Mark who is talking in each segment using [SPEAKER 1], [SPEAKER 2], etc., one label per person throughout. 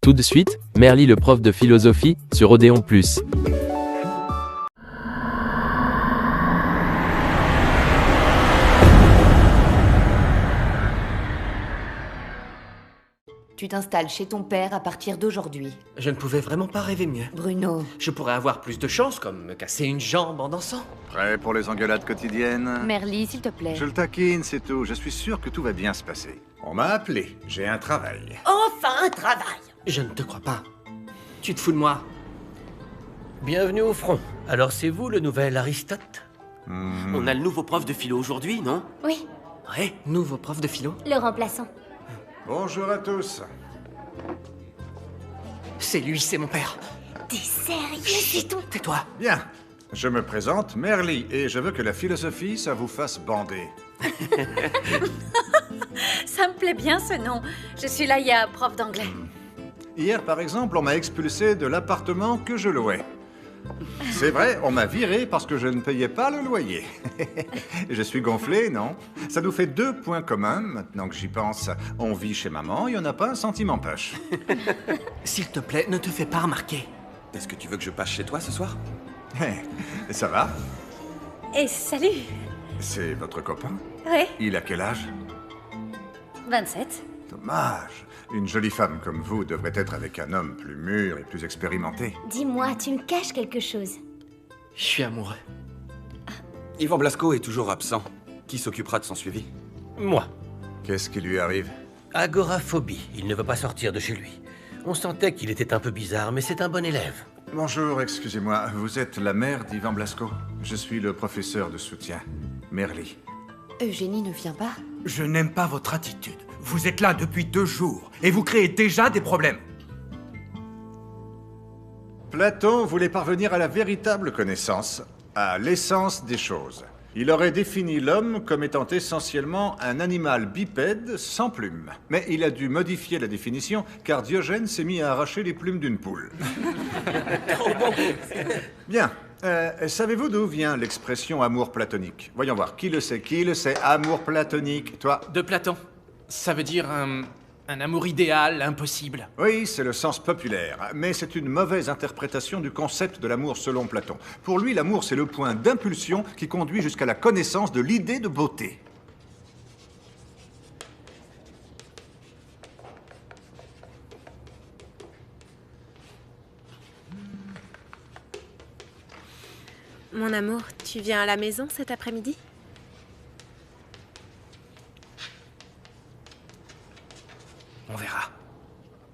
[SPEAKER 1] Tout de suite, Merli le prof de philosophie, sur Odéon+.
[SPEAKER 2] Tu t'installes chez ton père à partir d'aujourd'hui.
[SPEAKER 3] Je ne pouvais vraiment pas rêver mieux.
[SPEAKER 2] Bruno.
[SPEAKER 3] Je pourrais avoir plus de chance, comme me casser une jambe en dansant.
[SPEAKER 4] Prêt pour les engueulades quotidiennes?
[SPEAKER 2] Merli, s'il te plaît.
[SPEAKER 4] Je le taquine, c'est tout. Je suis sûr que tout va bien se passer. On m'a appelé. J'ai un travail.
[SPEAKER 2] Enfin un travail!
[SPEAKER 3] Je ne te crois pas. Tu te fous de moi?
[SPEAKER 5] Bienvenue au front. Alors c'est vous le nouvel Aristote?
[SPEAKER 3] On a le nouveau prof de philo aujourd'hui, non?
[SPEAKER 6] Oui,
[SPEAKER 3] Ouais, nouveau prof de philo.
[SPEAKER 6] le remplaçant.
[SPEAKER 4] Bonjour à tous.
[SPEAKER 3] C'est lui, c'est mon père.
[SPEAKER 6] T'es sérieux, c'est ton...
[SPEAKER 3] Tais-toi.
[SPEAKER 4] Bien. Je me présente, Merli, et je veux que la philosophie, ça vous fasse bander.
[SPEAKER 7] Ça me plaît bien ce nom. Je suis Laïa, prof d'anglais.
[SPEAKER 4] Hier, par exemple, on m'a expulsé de l'appartement que je louais. C'est vrai, on m'a viré parce que je ne payais pas le loyer. Je suis gonflé, non? Ça nous fait 2 points communs, maintenant que j'y pense. On vit chez maman et on n'a pas un centime en poche.
[SPEAKER 3] S'il te plaît, ne te fais pas remarquer.
[SPEAKER 8] Est-ce que tu veux que je passe chez toi ce soir?
[SPEAKER 4] Ça va?
[SPEAKER 7] Et salut.
[SPEAKER 4] C'est votre copain?
[SPEAKER 7] Ouais,
[SPEAKER 4] Il a quel âge?
[SPEAKER 7] 27.
[SPEAKER 4] Dommage. Une jolie femme comme vous devrait être avec un homme plus mûr et plus expérimenté.
[SPEAKER 6] Dis-moi, tu me caches quelque chose.
[SPEAKER 3] Je suis amoureux.
[SPEAKER 8] Ivan Blasco est toujours absent. Qui s'occupera de son suivi?
[SPEAKER 5] Moi.
[SPEAKER 4] Qu'est-ce qui lui arrive?
[SPEAKER 5] Agoraphobie. Il ne veut pas sortir de chez lui. On sentait qu'il était un peu bizarre, mais c'est un bon élève.
[SPEAKER 4] Bonjour, excusez-moi. Vous êtes la mère d'Ivan Blasco? Je suis le professeur de soutien, Merli.
[SPEAKER 2] Eugénie ne vient pas?
[SPEAKER 9] Je n'aime pas votre attitude. Vous êtes là depuis 2 jours et vous créez déjà des problèmes.
[SPEAKER 4] Platon voulait parvenir à la véritable connaissance, à l'essence des choses. Il aurait défini l'homme comme étant essentiellement un animal bipède sans plumes. Mais il a dû modifier la définition car Diogène s'est mis à arracher les plumes d'une poule. Bien. Savez-vous d'où vient l'expression amour platonique? Voyons voir. Qui le sait, amour platonique? Toi?
[SPEAKER 10] De Platon. Ça veut dire un amour idéal, impossible.
[SPEAKER 4] Oui, c'est le sens populaire, mais c'est une mauvaise interprétation du concept de l'amour selon Platon. Pour lui, l'amour, c'est le point d'impulsion qui conduit jusqu'à la connaissance de l'idée de beauté.
[SPEAKER 11] Mon amour, tu viens à la maison cet après-midi?
[SPEAKER 10] On verra.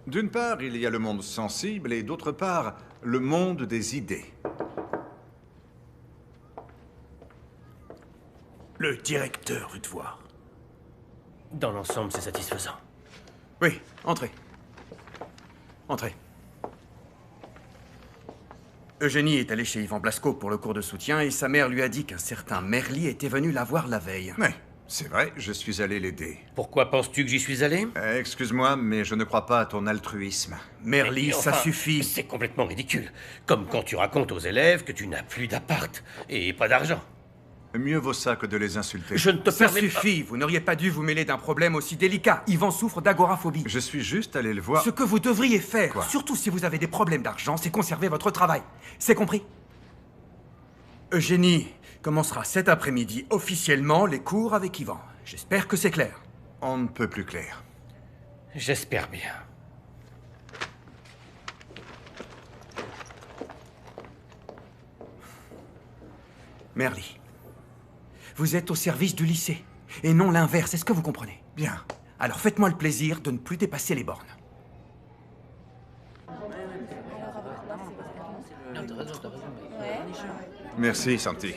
[SPEAKER 4] D'une part, il y a le monde sensible et d'autre part, le monde des idées.
[SPEAKER 9] Le directeur veut te voir.
[SPEAKER 5] Dans l'ensemble, c'est satisfaisant.
[SPEAKER 9] Oui, entrez. Entrez. Eugénie est allée chez Ivan Blasco pour le cours de soutien et sa mère lui a dit qu'un certain Merli était venu la voir la veille.
[SPEAKER 4] Mais, c'est vrai, je suis allé l'aider.
[SPEAKER 5] Pourquoi penses-tu que j'y suis allé?
[SPEAKER 4] Excuse-moi, mais je ne crois pas à ton altruisme.
[SPEAKER 9] Merli,
[SPEAKER 5] Mais
[SPEAKER 9] ça
[SPEAKER 5] enfin,
[SPEAKER 9] suffit.
[SPEAKER 5] C'est complètement ridicule. Comme quand tu racontes aux élèves que tu n'as plus d'appart et pas d'argent.
[SPEAKER 4] Mieux vaut ça que de les insulter.
[SPEAKER 5] Je ne te
[SPEAKER 9] Ça
[SPEAKER 5] permets pas...
[SPEAKER 9] suffit, vous n'auriez pas dû vous mêler d'un problème aussi délicat. Ivan souffre d'agoraphobie.
[SPEAKER 4] Je suis juste allé le voir.
[SPEAKER 9] Ce que vous devriez faire,
[SPEAKER 4] Quoi?
[SPEAKER 9] surtout si vous avez des problèmes d'argent, c'est conserver votre travail. C'est compris? Eugénie commencera cet après-midi officiellement les cours avec Ivan. J'espère que c'est clair.
[SPEAKER 4] On ne peut plus clair.
[SPEAKER 5] J'espère bien.
[SPEAKER 9] Merli, vous êtes au service du lycée, et non l'inverse, est-ce que vous comprenez?
[SPEAKER 4] Bien.
[SPEAKER 9] Alors faites-moi le plaisir de ne plus dépasser les bornes.
[SPEAKER 4] Merci, Santi.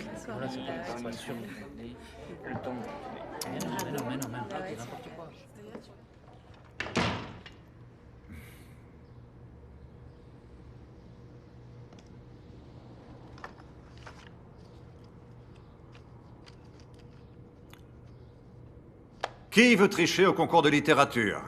[SPEAKER 4] Qui veut tricher au concours de littérature?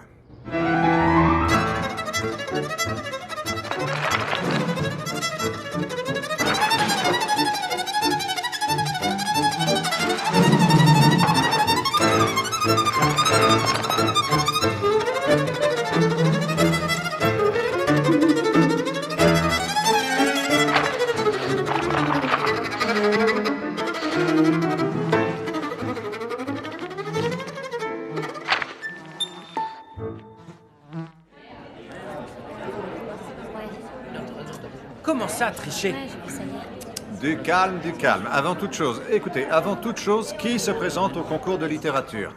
[SPEAKER 10] Comment ça, tricher?
[SPEAKER 6] Ouais, j'ai vu ça hier.
[SPEAKER 4] Du calme, du calme. Avant toute chose, écoutez, avant toute chose, qui se présente au concours de littérature?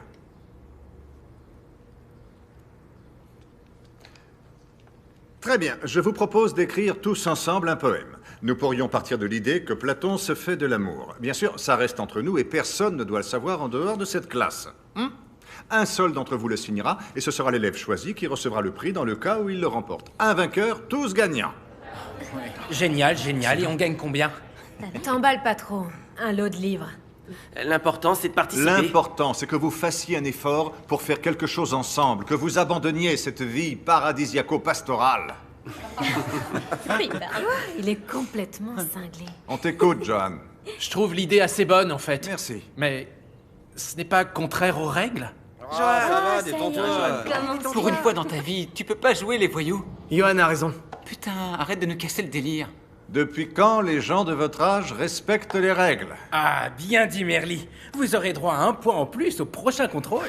[SPEAKER 4] Très bien, je vous propose d'écrire tous ensemble un poème. Nous pourrions partir de l'idée que Platon se fait de l'amour. Bien sûr, ça reste entre nous et personne ne doit le savoir en dehors de cette classe. Un seul d'entre vous le signera et ce sera l'élève choisi qui recevra le prix dans le cas où il le remporte. Un vainqueur, tous gagnants.
[SPEAKER 10] Génial, génial. Et on gagne combien?
[SPEAKER 11] T'emballes pas trop. Un lot de livres.
[SPEAKER 5] L'important, c'est de participer.
[SPEAKER 4] L'important, c'est que vous fassiez un effort pour faire quelque chose ensemble, que vous abandonniez cette vie paradisiaco-pastorale.
[SPEAKER 11] Il est complètement cinglé.
[SPEAKER 4] On t'écoute, Johan.
[SPEAKER 10] Je trouve l'idée assez bonne, en fait.
[SPEAKER 4] Merci.
[SPEAKER 10] Mais ce n'est pas contraire aux règles?
[SPEAKER 8] Ça va, détends-toi.
[SPEAKER 12] Pour une fois dans ta vie, tu peux pas jouer les voyous.
[SPEAKER 3] Johan a raison.
[SPEAKER 12] Putain, arrête de nous casser le délire.
[SPEAKER 4] Depuis quand les gens de votre âge respectent les règles?
[SPEAKER 10] Ah, bien dit, Merly. Vous aurez droit à 1 point en plus au prochain contrôle.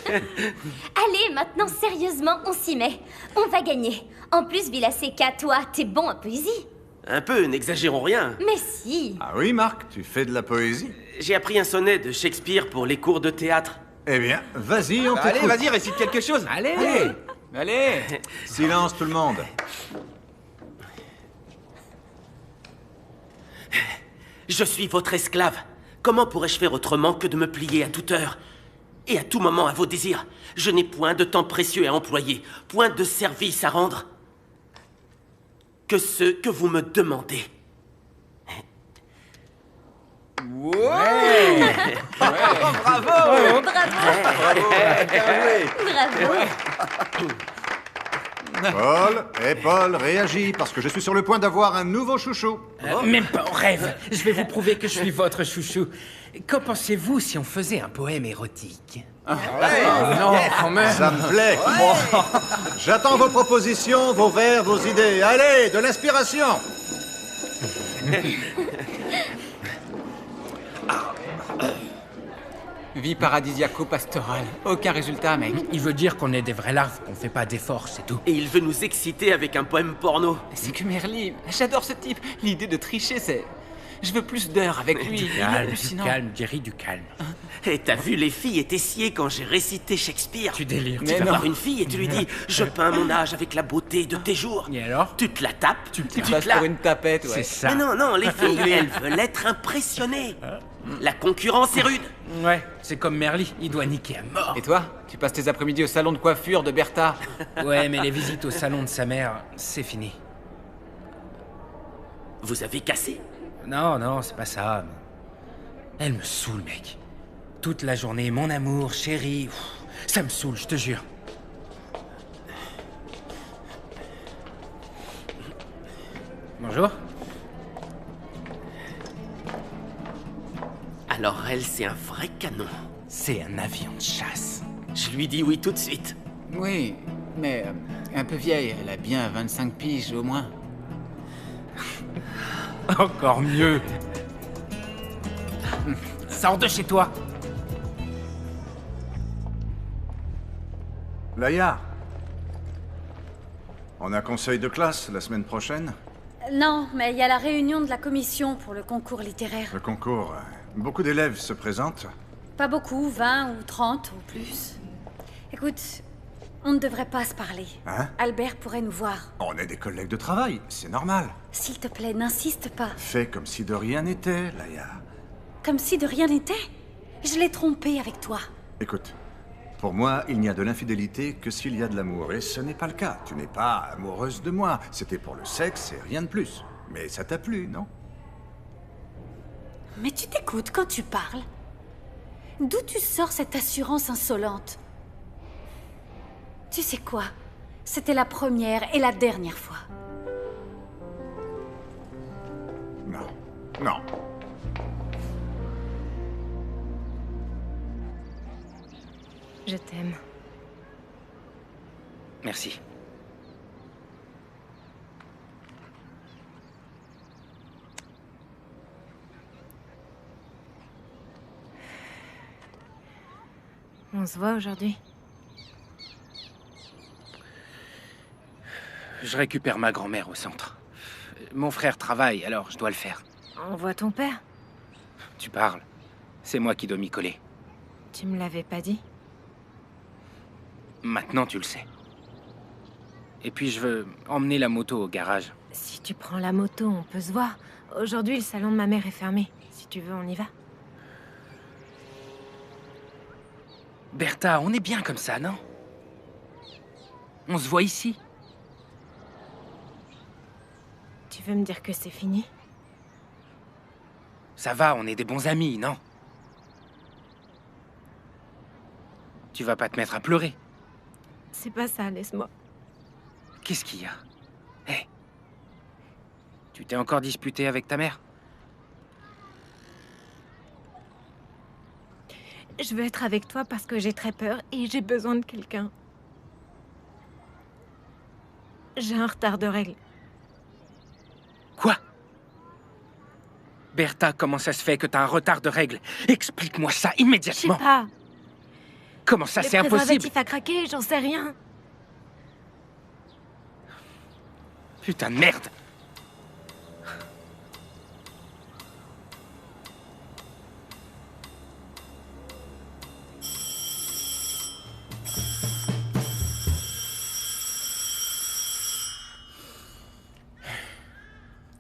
[SPEAKER 6] Allez, maintenant, sérieusement, on s'y met. On va gagner. En plus, Villaseca, toi, t'es bon en poésie.
[SPEAKER 5] Un peu, n'exagérons rien.
[SPEAKER 6] Mais si.
[SPEAKER 4] Ah oui, Marc, tu fais de la poésie?
[SPEAKER 5] J'ai appris un sonnet de Shakespeare pour les cours de théâtre.
[SPEAKER 4] Eh bien, vas-y, on t'écoute.
[SPEAKER 8] Allez, vas-y, récite quelque chose.
[SPEAKER 10] Allez.
[SPEAKER 12] Allez.
[SPEAKER 4] Silence, tout le monde.
[SPEAKER 5] Je suis votre esclave. Comment pourrais-je faire autrement que de me plier à toute heure et à tout moment à vos désirs? Je n'ai point de temps précieux à employer, point de service à rendre que ceux que vous me demandez.
[SPEAKER 8] Bravo.
[SPEAKER 4] Paul, réagis, parce que je suis sur le point d'avoir un nouveau chouchou.
[SPEAKER 10] Même pas en rêve. Je vais vous prouver que je suis votre chouchou. Qu'en pensez-vous si on faisait un poème érotique? Non, quand même.
[SPEAKER 4] Ça me plaît. J'attends vos propositions, vos vers, vos idées. Allez, de l'inspiration.
[SPEAKER 12] Vie paradisiaco-pastorale. Aucun résultat, mec.
[SPEAKER 10] Il veut dire qu'on est des vrais larves, qu'on fait pas d'efforts, c'est tout.
[SPEAKER 5] Et il veut nous exciter avec un poème porno.
[SPEAKER 12] C'est que Merly, j'adore ce type. L'idée de tricher, c'est... Je veux plus d'heures avec lui. Il est hallucinant.
[SPEAKER 10] Du calme, Jerry, du calme.
[SPEAKER 5] Et t'as vu, les filles étaient sciées quand j'ai récité Shakespeare.
[SPEAKER 10] Tu délires.
[SPEAKER 5] Tu vas voir une fille et tu lui dis « Je peins mon âge avec la beauté de tes jours ».
[SPEAKER 10] Et alors?
[SPEAKER 5] Tu te la tapes, tu
[SPEAKER 12] Tu passes pour une tapette, ouais.
[SPEAKER 10] C'est ça.
[SPEAKER 5] Mais non, les filles, elles veulent être impressionnées. La concurrence est rude.
[SPEAKER 10] Ouais, c'est comme Merly, il doit niquer à mort.
[SPEAKER 12] Et toi? Tu passes tes après-midi au salon de coiffure de Bertha.
[SPEAKER 10] Ouais, mais les visites au salon de sa mère, c'est fini.
[SPEAKER 5] Vous avez cassé?
[SPEAKER 10] Non, c'est pas ça. Elle me saoule, mec. Toute la journée, mon amour, chérie. Ça me saoule, je te jure. Bonjour.
[SPEAKER 5] Alors elle, c'est un vrai canon.
[SPEAKER 10] C'est un avion de chasse.
[SPEAKER 5] Je lui dis oui tout de suite.
[SPEAKER 12] Oui, mais un peu vieille. Elle a bien 25 piges, au moins.
[SPEAKER 10] Encore mieux. Sors de chez toi.
[SPEAKER 4] Laïa, on a conseil de classe la semaine prochaine?
[SPEAKER 7] Non, mais il y a la réunion de la commission pour le concours littéraire.
[SPEAKER 4] Le concours, beaucoup d'élèves se présentent.
[SPEAKER 7] Pas beaucoup, 20 ou 30 ou plus. Écoute, on ne devrait pas se parler.
[SPEAKER 4] Hein?
[SPEAKER 7] Albert pourrait nous voir.
[SPEAKER 4] On est des collègues de travail, c'est normal.
[SPEAKER 7] S'il te plaît, n'insiste pas.
[SPEAKER 4] Fais comme si de rien n'était, Laïa.
[SPEAKER 7] Comme si de rien n'était. Je l'ai trompé avec toi.
[SPEAKER 4] Écoute, pour moi, il n'y a de l'infidélité que s'il y a de l'amour, et ce n'est pas le cas. Tu n'es pas amoureuse de moi. C'était pour le sexe et rien de plus. Mais ça t'a plu, non?
[SPEAKER 7] Mais tu t'écoutes quand tu parles? D'où tu sors cette assurance insolente? Tu sais quoi? C'était la première et la dernière fois.
[SPEAKER 4] Non.
[SPEAKER 11] Je t'aime.
[SPEAKER 10] Merci.
[SPEAKER 11] On se voit aujourd'hui?
[SPEAKER 10] Je récupère ma grand-mère au centre. Mon frère travaille, alors je dois le faire.
[SPEAKER 11] On voit ton père.
[SPEAKER 10] Tu parles. C'est moi qui dois m'y coller.
[SPEAKER 11] Tu me l'avais pas dit?
[SPEAKER 10] Maintenant, tu le sais. Et puis, je veux emmener la moto au garage.
[SPEAKER 11] Si tu prends la moto, on peut se voir. Aujourd'hui, le salon de ma mère est fermé. Si tu veux, on y va.
[SPEAKER 10] Bertha, on est bien comme ça, non? On se voit ici.
[SPEAKER 11] Tu veux me dire que c'est fini?
[SPEAKER 10] Ça va, on est des bons amis, non? Tu vas pas te mettre à pleurer.
[SPEAKER 11] C'est pas ça, laisse-moi.
[SPEAKER 10] Qu'est-ce qu'il y a? Hé! Tu t'es encore disputé avec ta mère?
[SPEAKER 11] Je veux être avec toi parce que j'ai très peur et j'ai besoin de quelqu'un. J'ai un retard de règles.
[SPEAKER 10] Quoi? Bertha, comment ça se fait que t'as un retard de règles? Explique-moi ça
[SPEAKER 11] Je
[SPEAKER 10] immédiatement.
[SPEAKER 11] sais pas.
[SPEAKER 10] Comment ça, c'est
[SPEAKER 11] Le
[SPEAKER 10] impossible?
[SPEAKER 11] préservatif a craqué, j'en sais rien.
[SPEAKER 10] Putain de merde!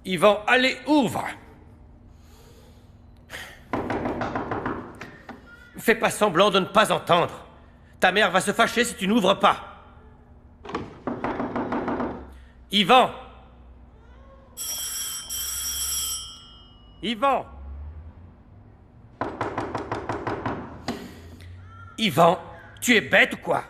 [SPEAKER 3] Yvan, allez, ouvre! Fais pas semblant de ne pas entendre. Ta mère va se fâcher si tu n'ouvres pas. Yvan! Yvan! Yvan, tu es bête ou quoi?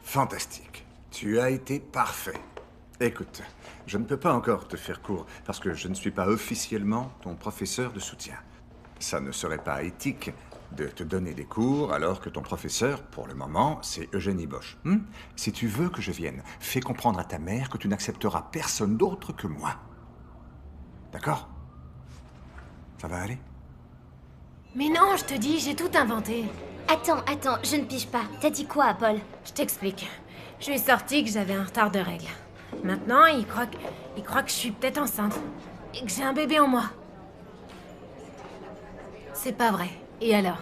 [SPEAKER 4] Fantastique. Tu as été parfait. Écoute, je ne peux pas encore te faire cours parce que je ne suis pas officiellement ton professeur de soutien. Ça ne serait pas éthique de te donner des cours alors que ton professeur, pour le moment, c'est Eugénie Bosch. Si tu veux que je vienne, fais comprendre à ta mère que tu n'accepteras personne d'autre que moi. D'accord? Ça va aller?
[SPEAKER 11] Mais non, je te dis, j'ai tout inventé.
[SPEAKER 6] Attends, je ne pige pas. T'as dit quoi, Paul?
[SPEAKER 11] Je t'explique. Je lui ai sorti que j'avais un retard de règles. Maintenant, il croit que je suis peut-être enceinte. Et que j'ai un bébé en moi. C'est pas vrai. Et alors?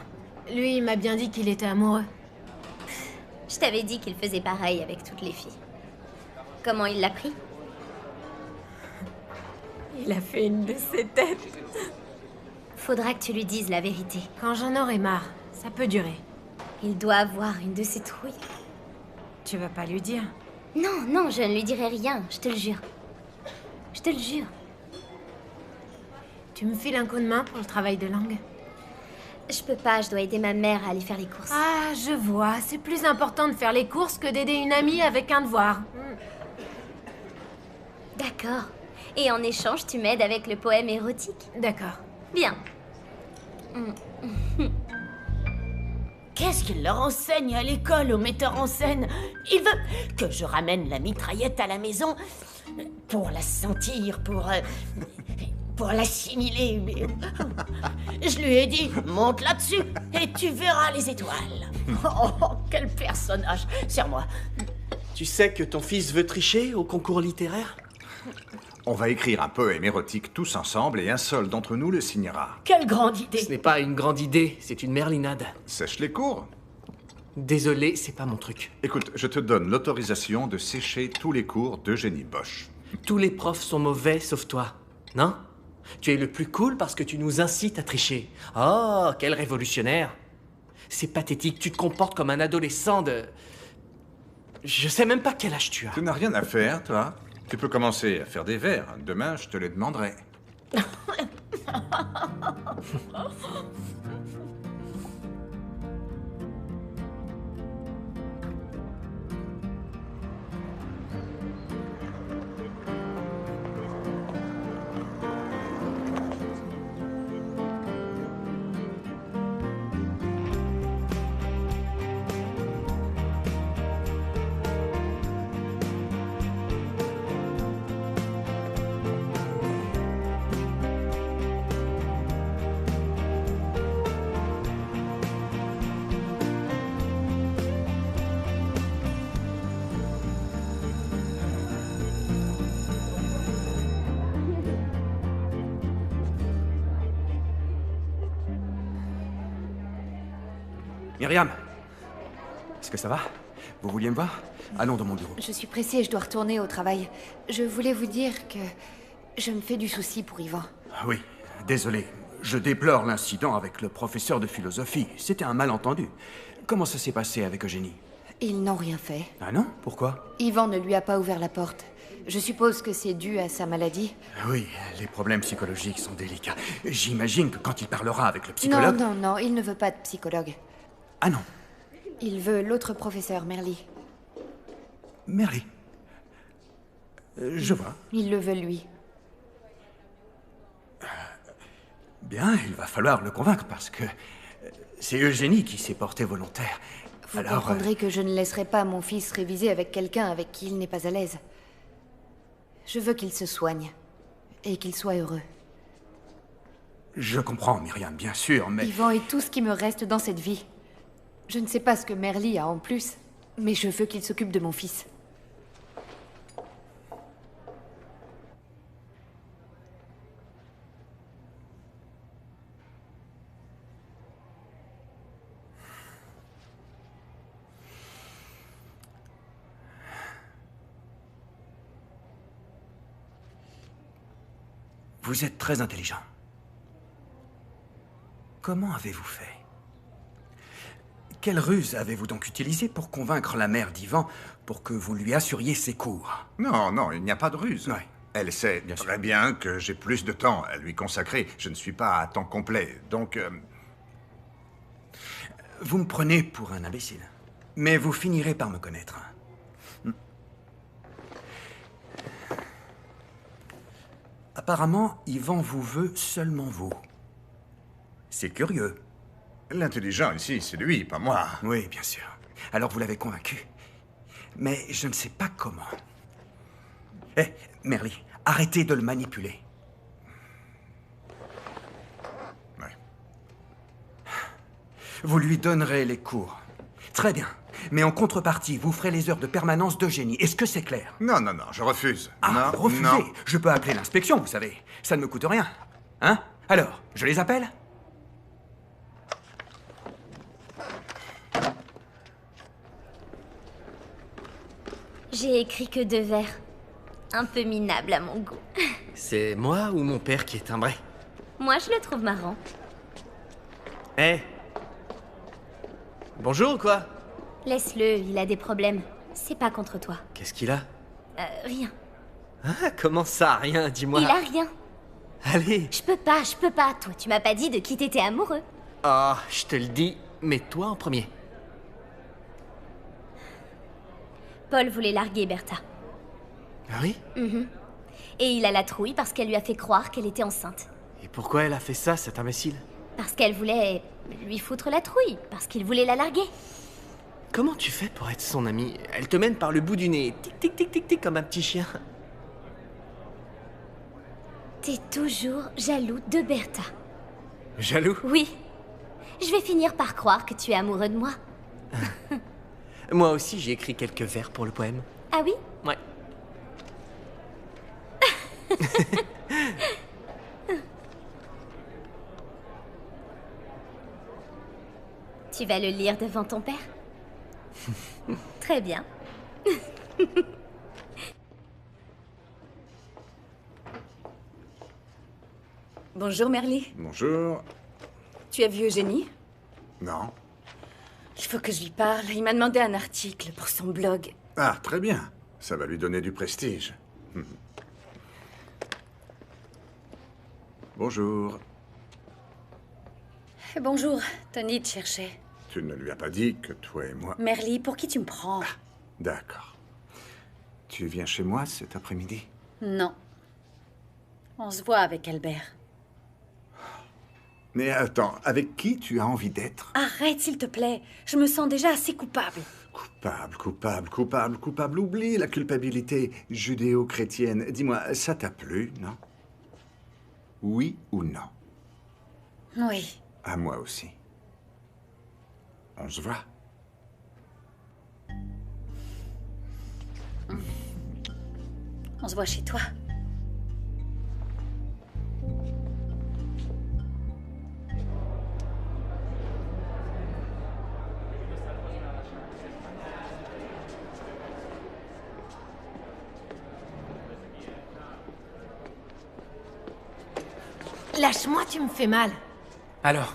[SPEAKER 11] Lui, il m'a bien dit qu'il était amoureux.
[SPEAKER 6] Je t'avais dit qu'il faisait pareil avec toutes les filles. Comment il l'a pris?
[SPEAKER 11] Il a fait une de ses têtes.
[SPEAKER 6] Faudra que tu lui dises la vérité.
[SPEAKER 11] Quand j'en aurai marre, ça peut durer.
[SPEAKER 6] Il doit avoir une de ses trouilles.
[SPEAKER 11] Tu vas pas lui dire?
[SPEAKER 6] Non, je ne lui dirai rien, je te le jure. Je te le jure.
[SPEAKER 11] Tu me files un coup de main pour le travail de langue?
[SPEAKER 6] Je peux pas, je dois aider ma mère à aller faire les courses.
[SPEAKER 11] Ah, je vois. C'est plus important de faire les courses que d'aider une amie avec un devoir.
[SPEAKER 6] D'accord. Et en échange, tu m'aides avec le poème érotique?
[SPEAKER 11] D'accord.
[SPEAKER 6] Bien.
[SPEAKER 13] Qu'est-ce qu'il leur enseigne à l'école, au metteur en scène? Il veut que je ramène la mitraillette à la maison pour la sentir, pour l'assimiler. Je lui ai dit, monte là-dessus et tu verras les étoiles. Oh, quel personnage! Serre-moi.
[SPEAKER 3] Tu sais que ton fils veut tricher au concours littéraire?
[SPEAKER 4] On va écrire un poème érotique tous ensemble et un seul d'entre nous le signera.
[SPEAKER 13] Quelle grande idée!
[SPEAKER 3] Ce n'est pas une grande idée, c'est une merlinade.
[SPEAKER 4] Sèche les cours.
[SPEAKER 3] Désolé, c'est pas mon truc.
[SPEAKER 4] Écoute, je te donne l'autorisation de sécher tous les cours d'Eugénie Bosch.
[SPEAKER 3] Tous les profs sont mauvais sauf toi, non? Tu es le plus cool parce que tu nous incites à tricher. Oh, quel révolutionnaire! C'est pathétique, tu te comportes comme un adolescent de... Je sais même pas quel âge tu as.
[SPEAKER 4] Tu n'as rien à faire, toi. Tu peux commencer à faire des vers. Demain, je te les demanderai.
[SPEAKER 9] Myriam, est-ce que ça va? Vous vouliez me voir? Allons dans mon bureau.
[SPEAKER 2] Je suis pressée, je dois retourner au travail. Je voulais vous dire que je me fais du souci pour Yvan.
[SPEAKER 9] Oui, désolé. Je déplore l'incident avec le professeur de philosophie. C'était un malentendu. Comment ça s'est passé avec Eugénie?
[SPEAKER 2] Ils n'ont rien fait.
[SPEAKER 9] Ah non? Pourquoi?
[SPEAKER 2] Yvan ne lui a pas ouvert la porte. Je suppose que c'est dû à sa maladie.
[SPEAKER 9] Oui, les problèmes psychologiques sont délicats. J'imagine que quand il parlera avec le psychologue...
[SPEAKER 2] Non, il ne veut pas de psychologue.
[SPEAKER 9] Ah non?
[SPEAKER 2] Il veut l'autre professeur, Merly.
[SPEAKER 9] Merly. Je vois.
[SPEAKER 2] Il le veut, lui.
[SPEAKER 9] Bien, il va falloir le convaincre parce que c'est Eugénie qui s'est portée volontaire.
[SPEAKER 2] Vous
[SPEAKER 9] Alors,
[SPEAKER 2] comprendrez que je ne laisserai pas mon fils réviser avec quelqu'un avec qui il n'est pas à l'aise. Je veux qu'il se soigne et qu'il soit heureux.
[SPEAKER 9] Je comprends, Myriam, bien sûr, mais...
[SPEAKER 2] Yvan est tout ce qui me reste dans cette vie. Je ne sais pas ce que Merly a en plus, mais je veux qu'il s'occupe de mon fils.
[SPEAKER 9] Vous êtes très intelligent. Comment avez-vous fait? Quelle ruse avez-vous donc utilisée pour convaincre la mère d'Yvan pour que vous lui assuriez ses cours?
[SPEAKER 4] Non, il n'y a pas de ruse.
[SPEAKER 9] Ouais.
[SPEAKER 4] Elle sait très bien que j'ai plus de temps à lui consacrer. Je ne suis pas à temps complet, donc...
[SPEAKER 9] Vous me prenez pour un imbécile. Mais vous finirez par me connaître. Apparemment, Yvan vous veut seulement vous. C'est curieux.
[SPEAKER 4] L'intelligent ici, c'est lui, pas moi.
[SPEAKER 9] Oui, bien sûr. Alors vous l'avez convaincu. Mais je ne sais pas comment. Eh, Merly, arrêtez de le manipuler.
[SPEAKER 4] Ouais.
[SPEAKER 9] Vous lui donnerez les cours. Très bien. Mais en contrepartie, vous ferez les heures de permanence d'Eugénie. Est-ce que c'est clair?
[SPEAKER 4] Non, je refuse.
[SPEAKER 9] Ah,
[SPEAKER 4] non,
[SPEAKER 9] refusez.
[SPEAKER 4] non.
[SPEAKER 9] Je peux appeler l'inspection, vous savez. Ça ne me coûte rien. Hein? Alors, je les appelle?
[SPEAKER 6] J'ai écrit que 2 vers. Un peu minable à mon goût.
[SPEAKER 3] C'est moi ou mon père qui est timbré?
[SPEAKER 6] Moi, je le trouve marrant.
[SPEAKER 3] Eh. Bonjour, quoi?
[SPEAKER 6] Laisse-le, il a des problèmes. C'est pas contre toi.
[SPEAKER 3] Qu'est-ce qu'il a?
[SPEAKER 6] Rien.
[SPEAKER 3] Ah, comment ça, rien, dis-moi.
[SPEAKER 6] Il a rien.
[SPEAKER 3] Allez.
[SPEAKER 6] Je peux pas. Toi, tu m'as pas dit de qui t'étais amoureux.
[SPEAKER 3] Ah, je te le dis, mais toi en premier.
[SPEAKER 6] Paul voulait larguer Bertha.
[SPEAKER 3] Ah oui?
[SPEAKER 6] Et il a la trouille parce qu'elle lui a fait croire qu'elle était enceinte.
[SPEAKER 3] Et pourquoi elle a fait ça, cet imbécile?
[SPEAKER 6] Parce qu'elle voulait lui foutre la trouille. Parce qu'il voulait la larguer.
[SPEAKER 3] Comment tu fais pour être son amie? Elle te mène par le bout du nez, tic tic tic tic tic comme un petit chien.
[SPEAKER 6] T'es toujours jaloux de Bertha.
[SPEAKER 3] Jaloux?
[SPEAKER 6] Oui. Je vais finir par croire que tu es amoureux de moi.
[SPEAKER 3] Moi aussi, j'ai écrit quelques vers pour le poème.
[SPEAKER 6] Ah oui?
[SPEAKER 3] Ouais.
[SPEAKER 6] Tu vas le lire devant ton père? Très bien.
[SPEAKER 14] Bonjour Merly.
[SPEAKER 4] Bonjour.
[SPEAKER 14] Tu as vu Eugénie?
[SPEAKER 4] Non.
[SPEAKER 14] Il faut que je lui parle. Il m'a demandé un article pour son blog.
[SPEAKER 4] Ah, très bien. Ça va lui donner du prestige. Bonjour.
[SPEAKER 7] Bonjour, Tony te cherchait.
[SPEAKER 4] Tu ne lui as pas dit que toi et moi...
[SPEAKER 7] Merly, pour qui tu me prends?
[SPEAKER 4] D'accord. Tu viens chez moi cet après-midi?
[SPEAKER 7] Non. On se voit avec Albert.
[SPEAKER 4] Mais attends, avec qui tu as envie d'être?
[SPEAKER 7] Arrête, s'il te plaît. Je me sens déjà assez coupable.
[SPEAKER 4] Coupable. Oublie la culpabilité judéo-chrétienne. Dis-moi, ça t'a plu, non? Oui ou non?
[SPEAKER 7] Oui.
[SPEAKER 4] À moi aussi. On se voit.
[SPEAKER 7] On se voit chez toi.
[SPEAKER 11] lâche-moi, tu me fais mal.
[SPEAKER 10] Alors,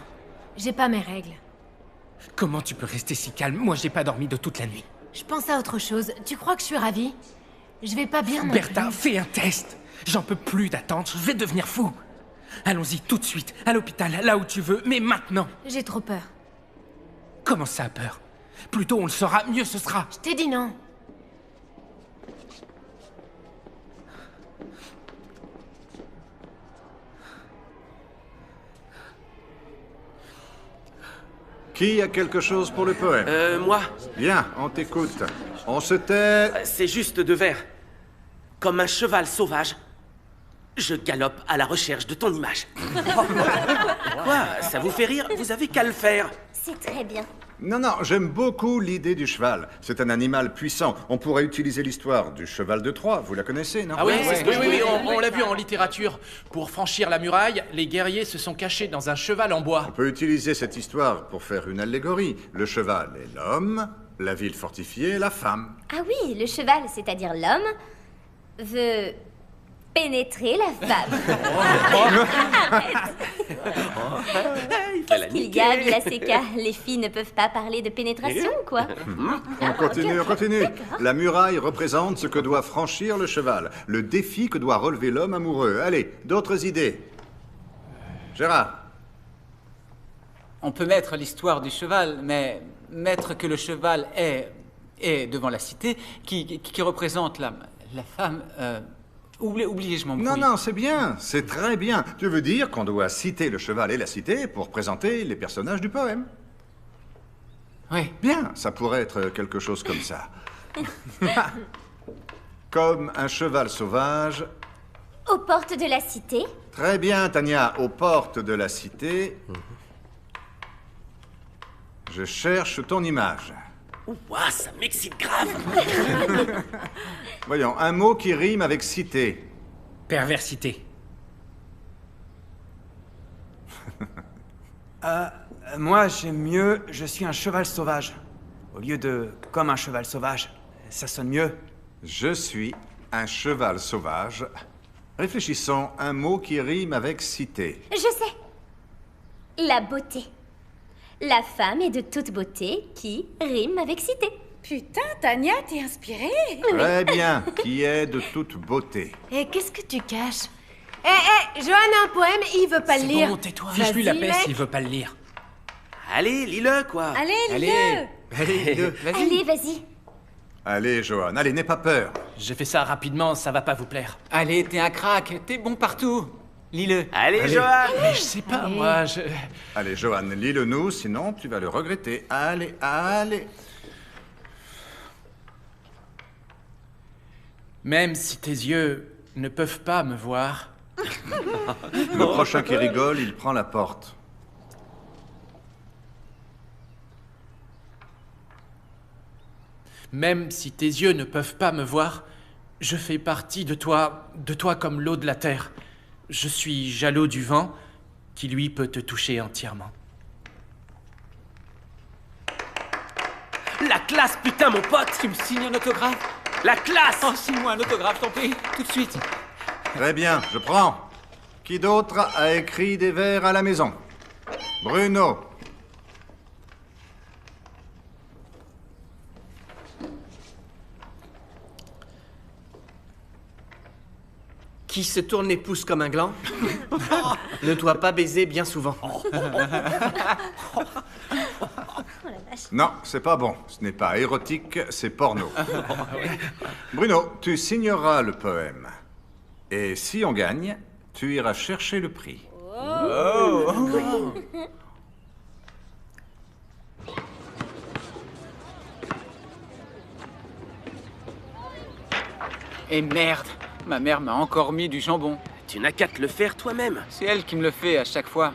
[SPEAKER 11] J'ai pas mes règles.
[SPEAKER 10] comment tu peux rester si calme? Moi, j'ai pas dormi de toute la nuit.
[SPEAKER 11] Je pense à autre chose. Tu crois que je suis ravie? Je vais pas bien non
[SPEAKER 10] Bertha,
[SPEAKER 11] plus.
[SPEAKER 10] fais un test. J'en peux plus d'attendre, je vais devenir fou. Allons-y tout de suite, à l'hôpital, là où tu veux, mais maintenant.
[SPEAKER 11] J'ai trop peur.
[SPEAKER 10] Comment ça a peur? Plus tôt on le saura, mieux ce sera.
[SPEAKER 11] Je t'ai dit non.
[SPEAKER 4] Qui a quelque chose pour le poème?
[SPEAKER 5] Moi.
[SPEAKER 4] Bien, on t'écoute. On se tait.
[SPEAKER 5] C'est juste 2 vers. Comme un cheval sauvage, je galope à la recherche de ton image. Quoi? Ça vous fait rire? Vous avez qu'à le faire.
[SPEAKER 6] C'est très bien.
[SPEAKER 4] Non, j'aime beaucoup l'idée du cheval. C'est un animal puissant. On pourrait utiliser l'histoire du cheval de Troie. Vous la connaissez, non?
[SPEAKER 15] Ah oui, oui, on l'a vu en littérature. Pour franchir la muraille, les guerriers se sont cachés dans un cheval en bois.
[SPEAKER 4] On peut utiliser cette histoire pour faire une allégorie. Le cheval est l'homme, la ville fortifiée est la femme.
[SPEAKER 6] Ah oui, le cheval, c'est-à-dire l'homme, veut pénétrer la femme. Qu'est-ce qu'il y a, Vilaseca? Les filles ne peuvent pas parler de pénétration, quoi.
[SPEAKER 4] On continue. La muraille représente ce que doit franchir le cheval, le défi que doit relever l'homme amoureux. Allez, d'autres idées? Gérard?
[SPEAKER 12] On peut mettre l'histoire du cheval, mais mettre que le cheval est devant la cité, qui représente la femme... Oubliez, je m'en brouille.
[SPEAKER 4] Non, c'est bien, c'est très bien. Tu veux dire qu'on doit citer le cheval et la cité pour présenter les personnages du poème?
[SPEAKER 12] Oui.
[SPEAKER 4] Bien, ça pourrait être quelque chose comme ça. Comme un cheval sauvage.
[SPEAKER 6] Aux portes de la cité.
[SPEAKER 4] Très bien, Tania, aux portes de la cité. Je cherche ton image.
[SPEAKER 5] Ouah, ça m'excite grave.
[SPEAKER 4] Voyons, un mot qui rime avec cité.
[SPEAKER 10] Perversité.
[SPEAKER 9] Moi, j'aime mieux « je suis un cheval sauvage ». Au lieu de « comme un cheval sauvage ». Ça sonne mieux.
[SPEAKER 4] Je suis un cheval sauvage. Réfléchissons, un mot qui rime avec cité.
[SPEAKER 6] Je sais. La beauté. La femme est de toute beauté qui rime avec cité.
[SPEAKER 7] Putain, Tania, t'es inspirée?
[SPEAKER 4] Très bien, qui est de toute beauté.
[SPEAKER 11] Et qu'est-ce que tu caches? Johan a un poème, il veut pas le lire.
[SPEAKER 10] Bon, tais-toi. Fiche-lui la paix s'il veut pas le lire.
[SPEAKER 5] Allez, lis-le, quoi.
[SPEAKER 7] Allez, lis-le.
[SPEAKER 4] Allez,
[SPEAKER 6] Allez, vas-y.
[SPEAKER 4] Allez, Johan, allez, n'aie pas peur.
[SPEAKER 15] J'ai fait ça rapidement, ça va pas vous plaire.
[SPEAKER 12] Allez, t'es un crack, t'es bon partout. Lis-le.
[SPEAKER 5] Allez, Johan.
[SPEAKER 15] Mais je sais pas, moi,
[SPEAKER 4] Allez, Johan, lis-le nous, sinon tu vas le regretter. Allez.
[SPEAKER 15] Même si tes yeux ne peuvent pas me voir...
[SPEAKER 4] Le prochain qui rigole, il prend la porte.
[SPEAKER 15] Même si tes yeux ne peuvent pas me voir, je fais partie de toi comme l'eau de la terre. Je suis jaloux du vent, qui lui peut te toucher entièrement.
[SPEAKER 5] La classe, putain, mon pote.
[SPEAKER 12] Tu me signes un autographe?
[SPEAKER 5] La classe.
[SPEAKER 12] Oh, signe-moi un autographe, t'en prie, tout de suite.
[SPEAKER 4] Très bien, je prends. Qui d'autre a écrit des vers à la maison? Bruno.
[SPEAKER 3] Qui se tourne les pouces comme un gland ne doit pas baiser bien souvent.
[SPEAKER 4] Non, c'est pas bon. Ce n'est pas érotique, c'est porno. Bruno, tu signeras le poème. Et si on gagne, tu iras chercher le prix.
[SPEAKER 12] Et merde, ma mère m'a encore mis du jambon.
[SPEAKER 5] Tu n'as qu'à te le faire toi-même.
[SPEAKER 12] C'est elle qui me le fait à chaque fois.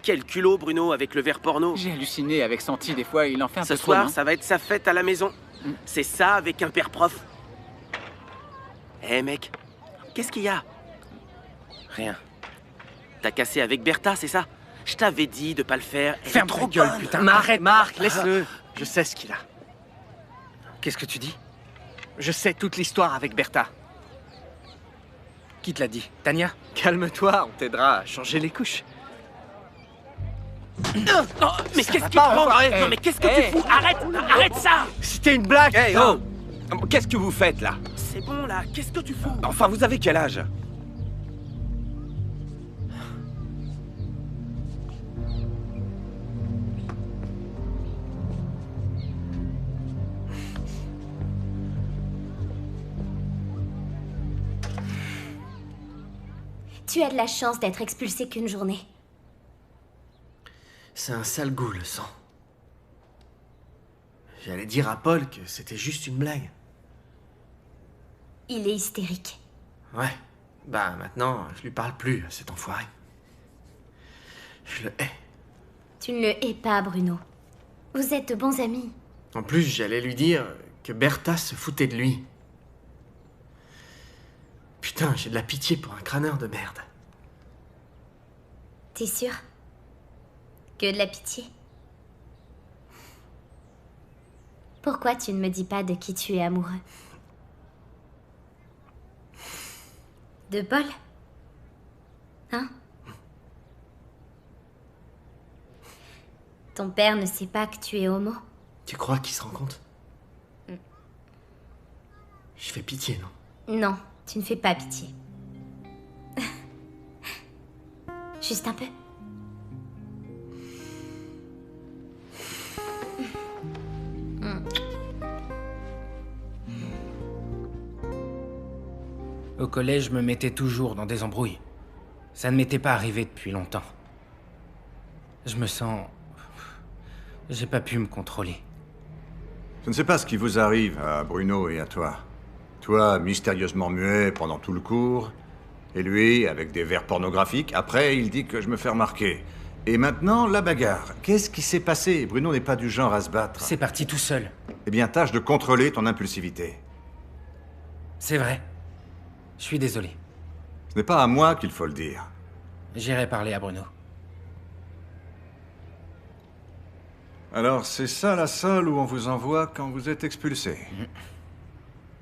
[SPEAKER 5] Quel culot, Bruno, avec le verre porno.
[SPEAKER 12] J'ai halluciné avec Santi, des fois, il en fait un
[SPEAKER 5] Ce
[SPEAKER 12] peu trop,
[SPEAKER 5] soir,
[SPEAKER 12] non?
[SPEAKER 5] ça va être sa fête à la maison. C'est ça avec un père prof. Mec, qu'est-ce qu'il y a? Rien. T'as cassé avec Bertha, c'est ça? Je t'avais dit de pas le faire. Elle est
[SPEAKER 10] Ferme
[SPEAKER 5] trop
[SPEAKER 10] ta gueule,
[SPEAKER 5] bonne.
[SPEAKER 10] putain.
[SPEAKER 3] Marc, laisse-le. Je sais ce qu'il a. Qu'est-ce que tu dis? Je sais toute l'histoire avec Bertha.
[SPEAKER 10] Qui te l'a dit? Tania?
[SPEAKER 3] Calme-toi, on t'aidera à changer les couches.
[SPEAKER 5] Oh, mais qu'est-ce qui te prend? Non mais qu'est-ce que tu fous? Arrête ça!
[SPEAKER 3] C'était une blague!
[SPEAKER 8] Hey, oh! Qu'est-ce que vous faites, là?
[SPEAKER 5] C'est bon, là, qu'est-ce que tu fous?
[SPEAKER 8] Enfin, vous avez quel âge?
[SPEAKER 6] Tu as de la chance d'être expulsé qu'une journée.
[SPEAKER 3] C'est un sale goût, le sang. J'allais dire à Paul que c'était juste une blague.
[SPEAKER 6] Il est hystérique.
[SPEAKER 3] Ouais. Bah, maintenant, je lui parle plus, à cet enfoiré. Je le hais.
[SPEAKER 6] Tu ne le hais pas, Bruno. Vous êtes de bons amis.
[SPEAKER 3] En plus, j'allais lui dire que Bertha se foutait de lui. Putain, j'ai de la pitié pour un crâneur de merde.
[SPEAKER 6] T'es sûr? Que de la pitié? Pourquoi tu ne me dis pas de qui tu es amoureux? De Paul? Hein? Ton père ne sait pas que tu es homo?
[SPEAKER 3] Tu crois qu'il se rend compte? Je fais pitié, non?
[SPEAKER 6] Non, tu ne fais pas pitié. Juste un peu.
[SPEAKER 10] Au collège, je me mettais toujours dans des embrouilles. Ça ne m'était pas arrivé depuis longtemps. Je me sens... J'ai pas pu me contrôler.
[SPEAKER 4] Je ne sais pas ce qui vous arrive à Bruno et à toi. Toi, mystérieusement muet pendant tout le cours, et lui, avec des vers pornographiques. Après, il dit que je me fais remarquer. Et maintenant, la bagarre. Qu'est-ce qui s'est passé? Bruno n'est pas du genre à se battre.
[SPEAKER 10] C'est parti tout seul.
[SPEAKER 4] Eh bien, tâche de contrôler ton impulsivité.
[SPEAKER 10] C'est vrai. Je suis désolé.
[SPEAKER 4] Ce n'est pas à moi qu'il faut le dire.
[SPEAKER 10] J'irai parler à Bruno.
[SPEAKER 4] Alors, c'est ça la salle où on vous envoie quand vous êtes expulsé.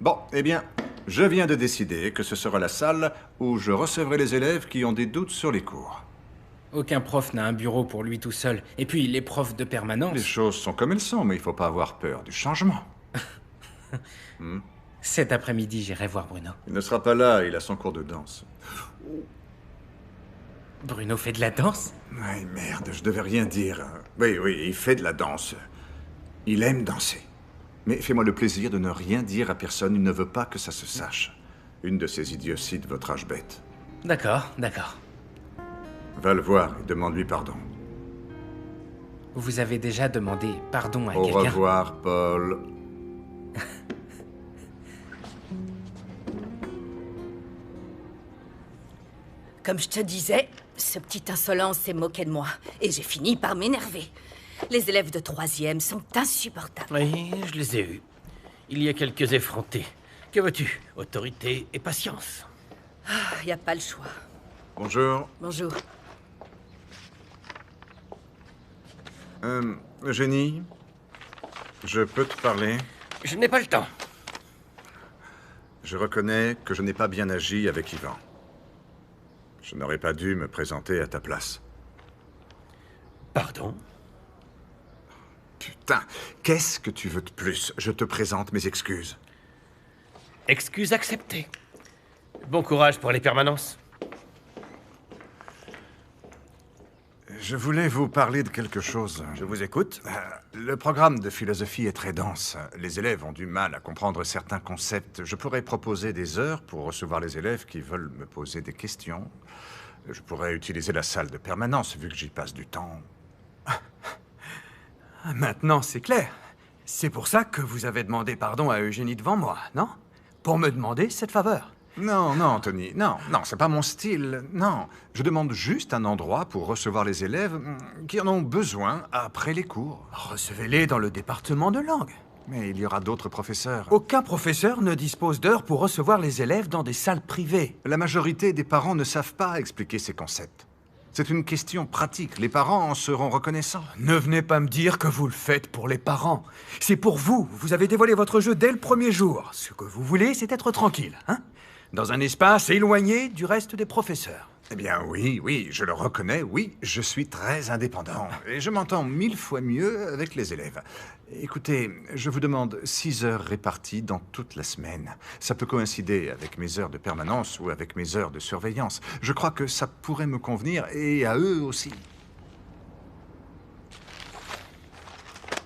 [SPEAKER 4] Bon, eh bien, je viens de décider que ce sera la salle où je recevrai les élèves qui ont des doutes sur les cours.
[SPEAKER 10] Aucun prof n'a un bureau pour lui tout seul. Et puis, les profs de permanence...
[SPEAKER 4] Les choses sont comme elles sont, mais il faut pas avoir peur du changement.
[SPEAKER 10] Cet après-midi, j'irai voir Bruno.
[SPEAKER 4] Il ne sera pas là, il a son cours de danse.
[SPEAKER 10] Bruno fait de la danse?
[SPEAKER 4] Ouais, merde, je devais rien dire. Oui, il fait de la danse. Il aime danser. Mais fais-moi le plaisir de ne rien dire à personne, il ne veut pas que ça se sache. Une de ces idioties de votre âge bête.
[SPEAKER 10] D'accord, d'accord.
[SPEAKER 4] Va le voir et demande-lui pardon.
[SPEAKER 10] Vous avez déjà demandé pardon à
[SPEAKER 4] Au
[SPEAKER 10] quelqu'un?
[SPEAKER 4] revoir, Paul.
[SPEAKER 14] Comme je te disais, ce petit insolent s'est moqué de moi. Et j'ai fini par m'énerver. Les élèves de 3e sont insupportables.
[SPEAKER 16] Oui, je les ai eus. Il y a quelques effrontés. Que veux-tu? Autorité et patience.
[SPEAKER 14] Il n'y a pas le choix.
[SPEAKER 4] Bonjour.
[SPEAKER 14] Bonjour.
[SPEAKER 4] Eugénie, je peux te parler?
[SPEAKER 16] Je n'ai pas le temps.
[SPEAKER 4] Je reconnais que je n'ai pas bien agi avec Ivan. Je n'aurais pas dû me présenter à ta place.
[SPEAKER 16] Pardon?
[SPEAKER 4] Putain, qu'est-ce que tu veux de plus? Je te présente mes excuses.
[SPEAKER 16] Excuses acceptées. Bon courage pour les permanences.
[SPEAKER 4] Je voulais vous parler de quelque chose.
[SPEAKER 8] Je vous écoute.
[SPEAKER 4] Le programme de philosophie est très dense. Les élèves ont du mal à comprendre certains concepts. Je pourrais proposer des heures pour recevoir les élèves qui veulent me poser des questions. Je pourrais utiliser la salle de permanence, vu que j'y passe du temps.
[SPEAKER 9] Maintenant, c'est clair. C'est pour ça que vous avez demandé pardon à Eugénie devant moi, non? Pour me demander cette faveur.
[SPEAKER 4] Non, Anthony, non, c'est pas mon style, non. Je demande juste un endroit pour recevoir les élèves qui en ont besoin après les cours.
[SPEAKER 9] Recevez-les dans le département de langue.
[SPEAKER 4] Mais il y aura d'autres professeurs.
[SPEAKER 9] Aucun professeur ne dispose d'heures pour recevoir les élèves dans des salles privées.
[SPEAKER 4] La majorité des parents ne savent pas expliquer ces concepts. C'est une question pratique. Les parents en seront reconnaissants.
[SPEAKER 9] Ne venez pas me dire que vous le faites pour les parents. C'est pour vous. Vous avez dévoilé votre jeu dès le premier jour. Ce que vous voulez, c'est être tranquille, hein? Dans un espace éloigné du reste des professeurs.
[SPEAKER 4] Eh bien oui, je le reconnais, oui, je suis très indépendant. Et je m'entends 1000 fois mieux avec les élèves. Écoutez, je vous demande 6 heures réparties dans toute la semaine. Ça peut coïncider avec mes heures de permanence ou avec mes heures de surveillance. Je crois que ça pourrait me convenir, et à eux aussi.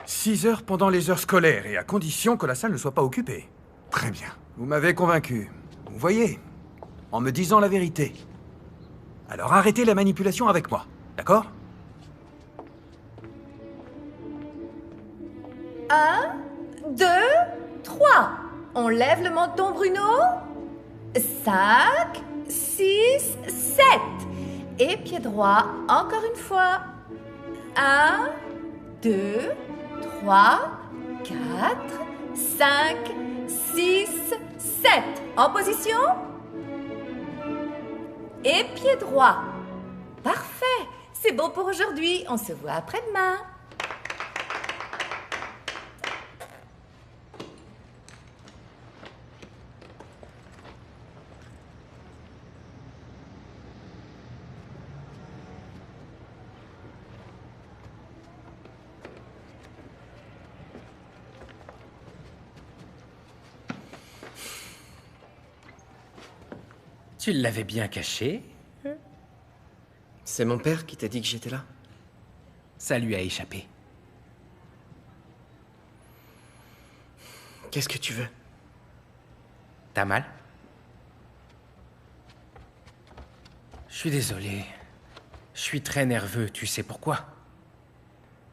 [SPEAKER 9] 6 heures pendant les heures scolaires, et à condition que la salle ne soit pas occupée.
[SPEAKER 4] Très bien.
[SPEAKER 9] Vous m'avez convaincu. Vous voyez, en me disant la vérité. Alors arrêtez la manipulation avec moi, d'accord?
[SPEAKER 14] 1, 2, 3. On lève le menton, Bruno. 5, 6, 7. Et pied droit, encore une fois. 1, 2, 3, 4, 5, 6, 7. En position. Et pied droit. Parfait. C'est bon pour aujourd'hui. On se voit après-demain.
[SPEAKER 10] Tu l'avais bien caché?
[SPEAKER 3] C'est mon père qui t'a dit que j'étais là?
[SPEAKER 10] Ça lui a échappé.
[SPEAKER 3] Qu'est-ce que tu veux?
[SPEAKER 10] T'as mal? Je suis désolé. Je suis très nerveux, tu sais pourquoi?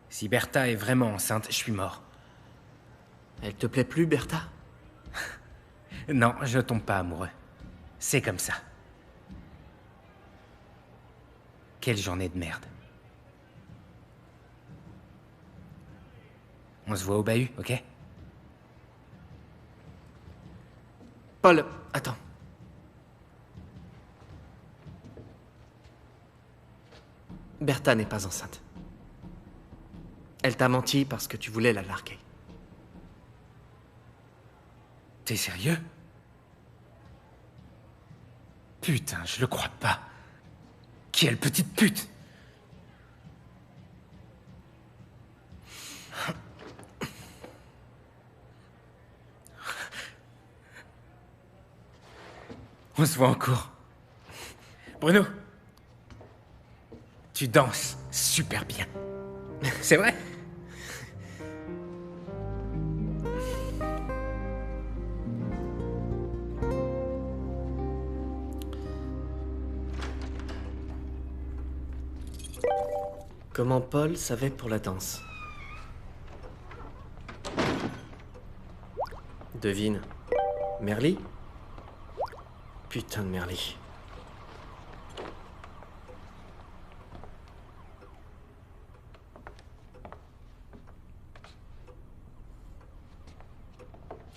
[SPEAKER 10] Si Bertha est vraiment enceinte, je suis mort.
[SPEAKER 3] Elle te plaît plus, Bertha?
[SPEAKER 10] Non, je tombe pas amoureux. C'est comme ça. Quelle journée de merde. On se voit au bahut, ok?
[SPEAKER 3] Paul, attends. Bertha n'est pas enceinte. Elle t'a menti parce que tu voulais la larguer.
[SPEAKER 10] T'es sérieux? Putain, je le crois pas. Quelle petite pute! On se voit en cours. Bruno, tu danses super bien. C'est vrai?
[SPEAKER 3] Comment Paul savait pour la danse? Devine. Merly? Putain de Merly.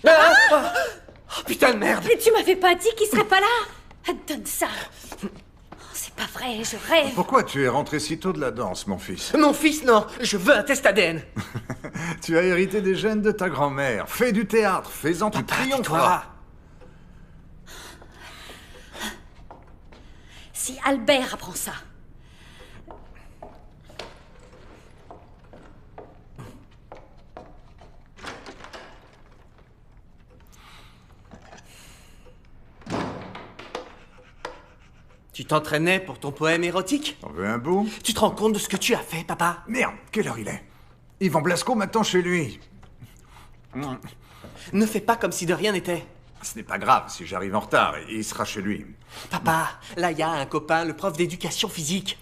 [SPEAKER 3] Ah oh, putain de merde!
[SPEAKER 7] Mais tu m'avais pas dit qu'il serait pas là! Donne ça! C'est pas vrai, je rêve!
[SPEAKER 4] Pourquoi tu es rentré si tôt de la danse, mon fils?
[SPEAKER 3] Mon fils, non! Je veux un test ADN!
[SPEAKER 4] Tu as hérité des gènes de ta grand-mère. Fais du théâtre, fais-en, tu triompheras.
[SPEAKER 7] Si Albert apprend ça...
[SPEAKER 3] Tu t'entraînais pour ton poème érotique?
[SPEAKER 4] T'en veux un bout?
[SPEAKER 3] Tu te rends compte de ce que tu as fait, papa?
[SPEAKER 4] Merde, quelle heure il est? Yvan Blasco m'attend chez lui.
[SPEAKER 3] Ne fais pas comme si de rien n'était.
[SPEAKER 4] Ce n'est pas grave, si j'arrive en retard, il sera chez lui.
[SPEAKER 3] Papa, Laïa a un copain, le prof d'éducation physique.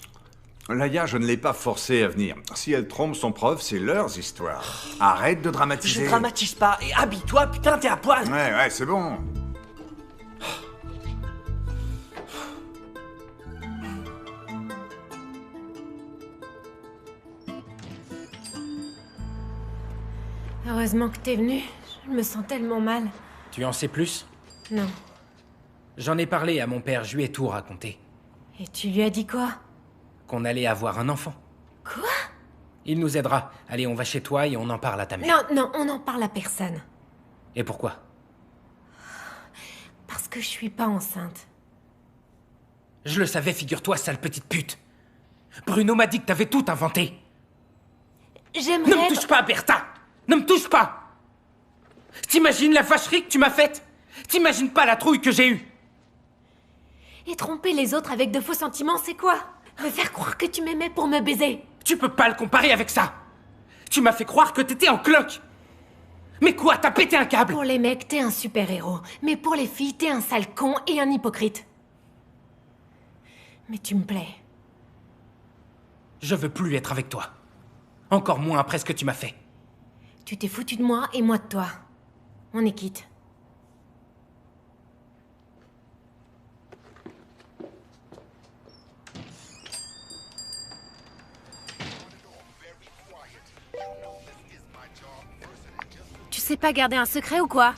[SPEAKER 4] Laïa, je ne l'ai pas forcée à venir. Si elle trompe son prof, c'est leurs histoires. Arrête de dramatiser.
[SPEAKER 3] Je dramatise pas, et habille-toi, putain, t'es à poil.
[SPEAKER 4] Ouais, c'est bon.
[SPEAKER 11] Heureusement que t'es venu. Je me sens tellement mal.
[SPEAKER 10] Tu en sais plus?
[SPEAKER 11] Non.
[SPEAKER 10] J'en ai parlé à mon père, je lui ai tout raconté.
[SPEAKER 11] Et tu lui as dit quoi?
[SPEAKER 10] Qu'on allait avoir un enfant.
[SPEAKER 11] Quoi?
[SPEAKER 10] Il nous aidera. Allez, on va chez toi et on en parle à ta mère.
[SPEAKER 11] Non, on n'en parle à personne.
[SPEAKER 10] Et pourquoi?
[SPEAKER 11] Parce que je suis pas enceinte.
[SPEAKER 10] Je le savais, figure-toi, sale petite pute. Bruno m'a dit que t'avais tout inventé.
[SPEAKER 11] J'aimerais...
[SPEAKER 10] Ne me touche pas, Bertha! Ne me touche pas! T'imagines la vacherie que tu m'as faite? T'imagines pas la trouille que j'ai eue?
[SPEAKER 11] Et tromper les autres avec de faux sentiments, c'est quoi? Me faire croire que tu m'aimais pour me baiser.
[SPEAKER 10] Tu peux pas le comparer avec ça! Tu m'as fait croire que t'étais en cloque! Mais quoi, t'as pété un câble?
[SPEAKER 11] Pour les mecs, t'es un super-héros. Mais pour les filles, t'es un sale con et un hypocrite. Mais tu me plais.
[SPEAKER 10] Je veux plus être avec toi. Encore moins après ce que tu m'as fait.
[SPEAKER 11] Tu t'es foutu de moi et moi de toi. On est quitte. Tu sais pas garder un secret ou quoi?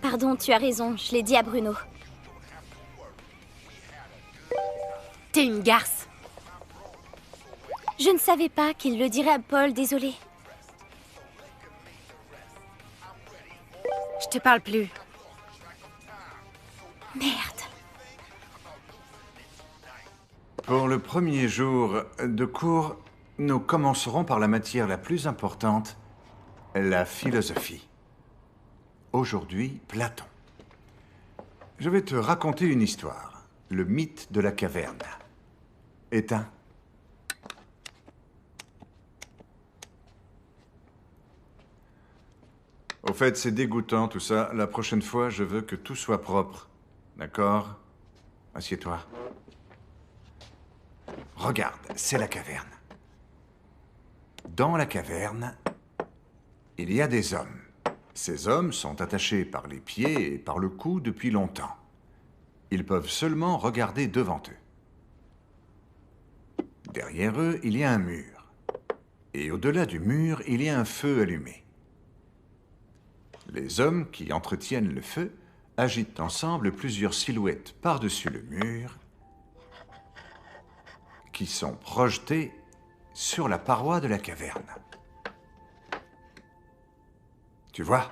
[SPEAKER 6] Pardon, tu as raison, je l'ai dit à Bruno.
[SPEAKER 11] T'es une garce.
[SPEAKER 6] Je ne savais pas qu'il le dirait à Paul, désolé.
[SPEAKER 11] Je te parle plus.
[SPEAKER 6] Merde.
[SPEAKER 4] Pour le premier jour de cours, nous commencerons par la matière la plus importante, la philosophie. Aujourd'hui, Platon. Je vais te raconter une histoire, le mythe de la caverne. Éteins. Au fait, c'est dégoûtant tout ça. La prochaine fois, je veux que tout soit propre. D'accord? Assieds-toi. Regarde, c'est la caverne. Dans la caverne, il y a des hommes. Ces hommes sont attachés par les pieds et par le cou depuis longtemps. Ils peuvent seulement regarder devant eux. Derrière eux, il y a un mur. Et au-delà du mur, il y a un feu allumé. Les hommes qui entretiennent le feu agitent ensemble plusieurs silhouettes par-dessus le mur qui sont projetées sur la paroi de la caverne. Tu vois?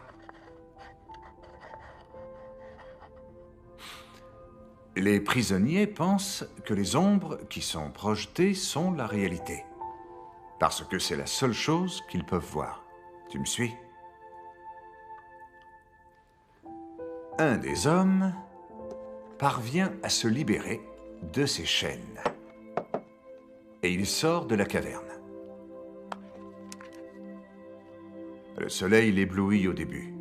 [SPEAKER 4] Les prisonniers pensent que les ombres qui sont projetées sont la réalité, parce que c'est la seule chose qu'ils peuvent voir. Tu me suis? Un des hommes parvient à se libérer de ses chaînes. Et il sort de la caverne. Le soleil l'éblouit au début.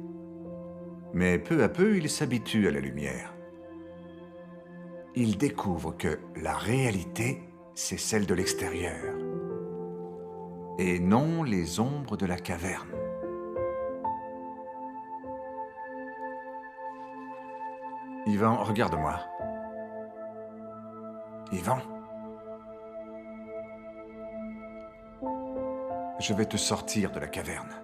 [SPEAKER 4] Mais peu à peu, il s'habitue à la lumière. Il découvre que la réalité, c'est celle de l'extérieur. Et non les ombres de la caverne. Ivan, regarde-moi. Ivan. Je vais te sortir de la caverne.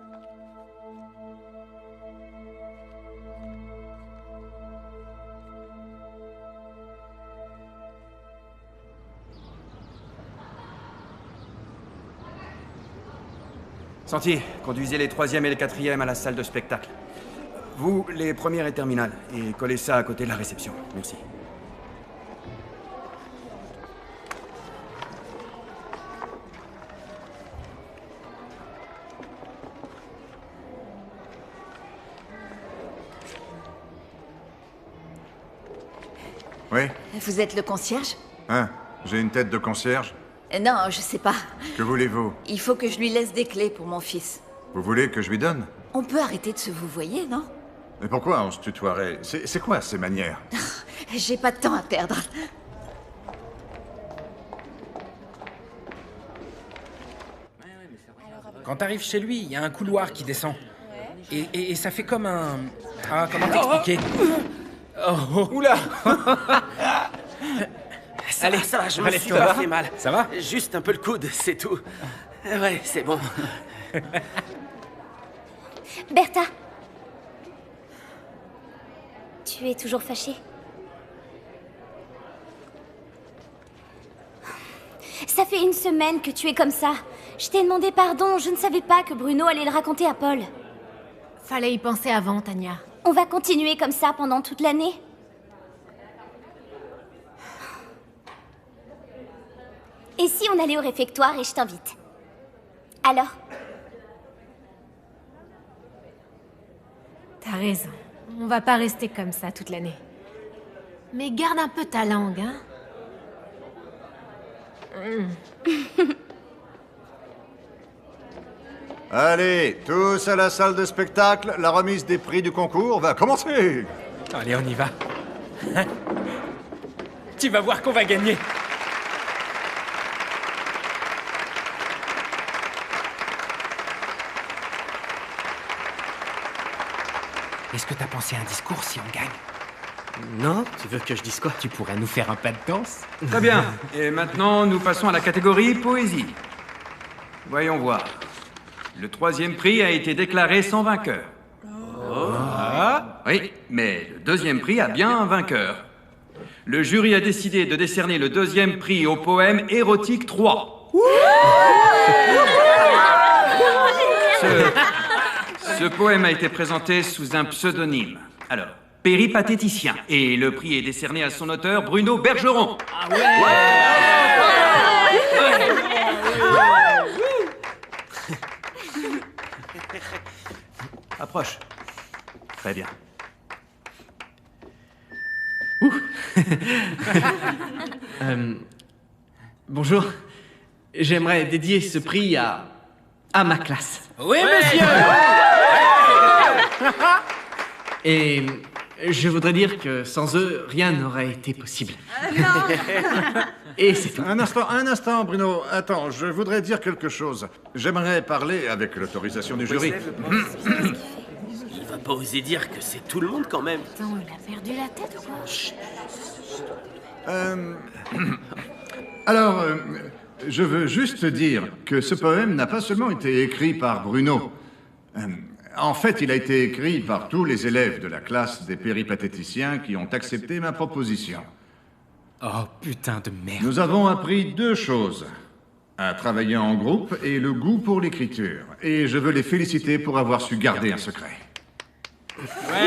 [SPEAKER 8] Sentier, conduisez les 3e et les 4e à la salle de spectacle. Vous, les premières et terminales, et collez ça à côté de la réception. Merci.
[SPEAKER 4] Oui?
[SPEAKER 14] Vous êtes le concierge?
[SPEAKER 4] Hein? J'ai une tête de concierge?
[SPEAKER 14] Non, je sais pas.
[SPEAKER 4] Que voulez-vous?
[SPEAKER 14] Il faut que je lui laisse des clés pour mon fils.
[SPEAKER 4] Vous voulez que je lui donne?
[SPEAKER 14] On peut arrêter de se vouvoyer, non?
[SPEAKER 4] Mais pourquoi on se tutoierait? C'est quoi ces manières?
[SPEAKER 14] J'ai pas de temps à perdre.
[SPEAKER 10] Quand t'arrives chez lui, il y a un couloir qui descend. Et ça fait comme un... Ah, comment t'expliquer?
[SPEAKER 5] Oula. Allez, ça va, je me suis pas fait mal.
[SPEAKER 10] Ça va?
[SPEAKER 5] Juste un peu le coude, c'est tout. Ouais, c'est bon.
[SPEAKER 6] Bertha. Tu es toujours fâchée? Ça fait une semaine que tu es comme ça. Je t'ai demandé pardon, je ne savais pas que Bruno allait le raconter à Paul.
[SPEAKER 11] Fallait y penser avant, Tania.
[SPEAKER 6] On va continuer comme ça pendant toute l'année? Et si on allait au réfectoire et je t'invite? Alors?
[SPEAKER 11] T'as raison. On va pas rester comme ça toute l'année. Mais garde un peu ta langue, hein.
[SPEAKER 4] Allez, tous à la salle de spectacle, la remise des prix du concours va commencer.
[SPEAKER 10] Allez, on y va. Tu vas voir qu'on va gagner. Est-ce que t'as pensé à un discours si on gagne?
[SPEAKER 3] Non, tu veux que je dise quoi?
[SPEAKER 10] Tu pourrais nous faire un pas de danse?
[SPEAKER 8] Très bien. Et maintenant, nous passons à la catégorie poésie. Voyons voir. Le 3e prix a été déclaré sans vainqueur. Oui, mais le 2e prix a bien un vainqueur. Le jury a décidé de décerner le 2e prix au poème Érotique 3. Ce poème a été présenté sous un pseudonyme. Alors, Péripatéticien. Et le prix est décerné à son auteur, Bruno Bergeron. Ah Approche. Très bien.
[SPEAKER 3] Bonjour. J'aimerais dédier ce prix à ma classe.
[SPEAKER 10] Oui, monsieur!
[SPEAKER 3] Et je voudrais dire que sans eux, rien n'aurait été possible. Et c'est tout.
[SPEAKER 4] Un instant, Bruno. Attends, je voudrais dire quelque chose. J'aimerais parler avec l'autorisation du jury.
[SPEAKER 5] Il va pas oser dire que c'est tout le monde quand même.
[SPEAKER 11] Attends, il a perdu la tête ou quoi?
[SPEAKER 4] Alors, je veux juste dire que ce poème n'a pas seulement été écrit par Bruno. En fait, il a été écrit par tous les élèves de la classe des péripatéticiens qui ont accepté ma proposition.
[SPEAKER 10] Oh, putain de merde.
[SPEAKER 4] Nous avons appris 2 choses. À travailler en groupe et le goût pour l'écriture. Et je veux les féliciter pour avoir su garder un secret. Bravo!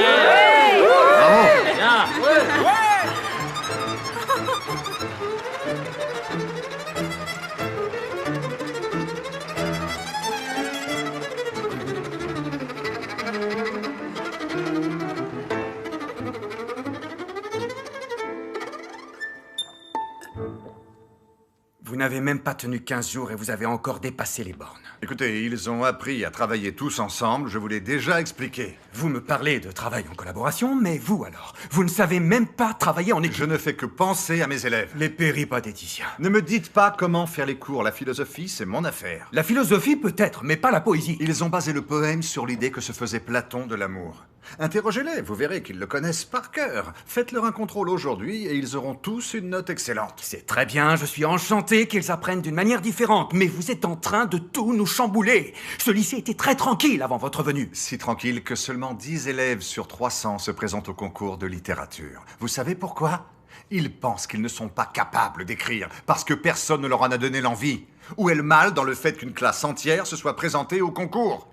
[SPEAKER 9] Vous n'avez même pas tenu 15 jours et vous avez encore dépassé les bornes.
[SPEAKER 4] Écoutez, ils ont appris à travailler tous ensemble, je vous l'ai déjà expliqué.
[SPEAKER 9] Vous me parlez de travail en collaboration, mais vous alors, vous ne savez même pas travailler en équipe.
[SPEAKER 4] Je ne fais que penser à mes élèves.
[SPEAKER 9] Les péripatéticiens.
[SPEAKER 4] Ne me dites pas comment faire les cours, la philosophie, c'est mon affaire.
[SPEAKER 9] La philosophie peut-être, mais pas la poésie.
[SPEAKER 4] Ils ont basé le poème sur l'idée que se faisait Platon de l'amour. Interrogez-les, vous verrez qu'ils le connaissent par cœur. Faites-leur un contrôle aujourd'hui et ils auront tous une note excellente.
[SPEAKER 9] C'est très bien, je suis enchanté qu'ils apprennent d'une manière différente, mais vous êtes en train de tout nous chambouler. Ce lycée était très tranquille avant votre venue.
[SPEAKER 4] Si tranquille que seulement 10 élèves sur 300 se présentent au concours de littérature. Vous savez pourquoi? Ils pensent qu'ils ne sont pas capables d'écrire, parce que personne ne leur en a donné l'envie. Où est le mal dans le fait qu'une classe entière se soit présentée au concours?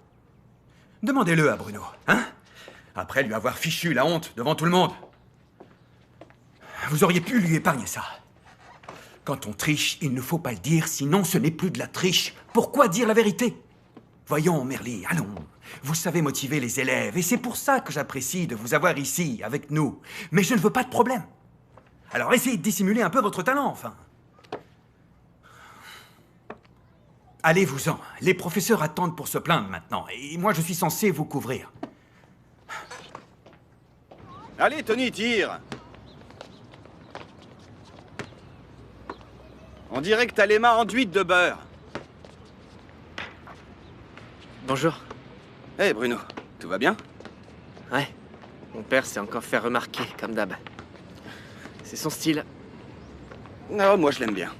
[SPEAKER 9] Demandez-le à Bruno, hein? Après lui avoir fichu la honte devant tout le monde. Vous auriez pu lui épargner ça. Quand on triche, il ne faut pas le dire, sinon ce n'est plus de la triche. Pourquoi dire la vérité? Voyons, Merly, allons. Vous savez motiver les élèves, et c'est pour ça que j'apprécie de vous avoir ici, avec nous. Mais je ne veux pas de problème. Alors essayez de dissimuler un peu votre talent, enfin. Allez-vous-en. Les professeurs attendent pour se plaindre maintenant, et moi je suis censé vous couvrir.
[SPEAKER 17] Allez, Tony, tire! On dirait que t'as les mains enduites de beurre.
[SPEAKER 3] Bonjour.
[SPEAKER 17] Hé, Bruno, tout va bien?
[SPEAKER 3] Ouais. Mon père s'est encore fait remarquer, comme d'hab. C'est son style.
[SPEAKER 17] Non, moi je l'aime bien.